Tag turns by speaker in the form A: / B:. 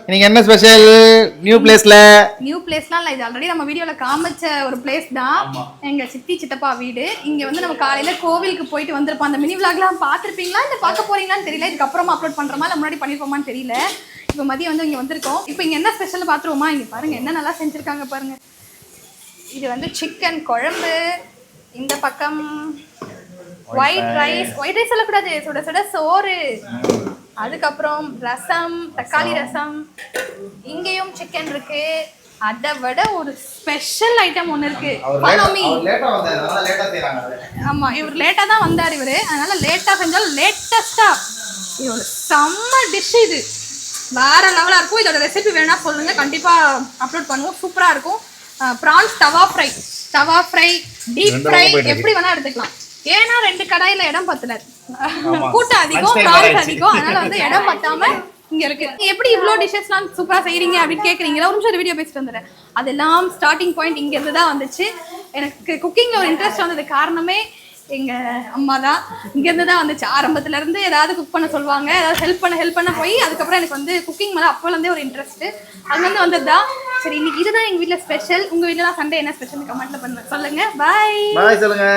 A: இன்னைக்கு என்ன special new பிளேஸ்லாம்
B: இல்ல, இது ஆல்ரெடி நம்ம வீடியோல காமிச்ச ஒரு பிளேஸ் தான். எங்க சித்தி சித்தப்பா வீடு. இங்க வந்து நம்ம காலையில கோவிலுக்கு போயிட்டு வந்திருப்போம். அந்த மினி விளாக்லாம் பாத்துருப்பீங்களா இல்ல பார்க்க போறீங்களான்னு தெரியல. இதுக்கு அப்புறமா அப்லோட் பண்றோமா இல்ல முன்னாடி பண்ணிருப்போமான்னு தெரியல. இப்போ மதியம் வந்து இங்க வந்திருக்கோம். இப்போ இங்க என்ன ஸ்பெஷல் பாத்துருவோமா? இங்க பாருங்க என்ன நல்லா செஞ்சிருக்காங்க பாருங்க. இது வந்து சிக்கன் குழம்பு, இந்த பக்கம் ஒயிட் ரைஸ் சொல்லக்கூடாது, சுட சுட சோறு, அதுக்கப்புறம் ரசம், தக்காளி ரசம், இங்கேயும் சிக்கன் இருக்கு. அதை விட ஒரு ஸ்பெஷல் ஐட்டம் ஒன்று இருக்கு. ஆமா, இவர் லேட்டா தான் வந்தார் இவரு, அதனால லேட்டா செஞ்சாலும் லேட்டஸ்டா இது செம்ம டிஷ். இது வேற லெவலா இருக்கும். இதோட ரெசிபி வேணா சொல்லுங்க, கண்டிப்பா அப்லோட் பண்ணுவோம். சூப்பரா இருக்கும். ப்ரான்ஸ் தவா ஃப்ரை, டீப் ஃப்ரை எப்படி வேணா எடுத்துக்கலாம். ஏன்னா 2 கடாயில இடம் பத்தல, கூட்டம் அதிகம், ப்ரான்ஸ் அதிகம், அதனால வந்து இடம் பத்தாம இங்க இருக்கு. எப்படி இவ்வளோ டிஷஸ்லாம் சூப்பரா செய்யறீங்க அப்படின்னு கேட்குறீங்களா? ஒரு நிமிஷம் வீடியோ பேசிட்டு வந்துடுறேன். அதெல்லாம் ஸ்டார்டிங் பாயிண்ட் இங்க இருந்து தான் வந்துச்சு. எனக்கு குக்கிங்ல ஒரு இன்ட்ரெஸ்ட் வந்தது காரணமே எங்க அம்மா தான். இங்க இருந்து தான் வந்துச்சு. ஆரம்பத்துல இருந்து ஏதாவது குக் பண்ண சொல்லுவாங்க, ஏதாவது ஹெல்ப் பண்ண போய் அதுக்கப்புறம் எனக்கு வந்து குக்கிங் மேலே அப்போலேருந்தே ஒரு இன்ட்ரெஸ்ட் அது வந்து வந்ததுதான். சரி, இன்னைக்கு இதுதான் எங்க வீட்டுல ஸ்பெஷல். உங்க வீட்டுல தான் சண்டே என்ன ஸ்பெஷல் கமெண்ட்ல பண்ணுங்க, சொல்லுங்க. பாய் சொல்லுங்க.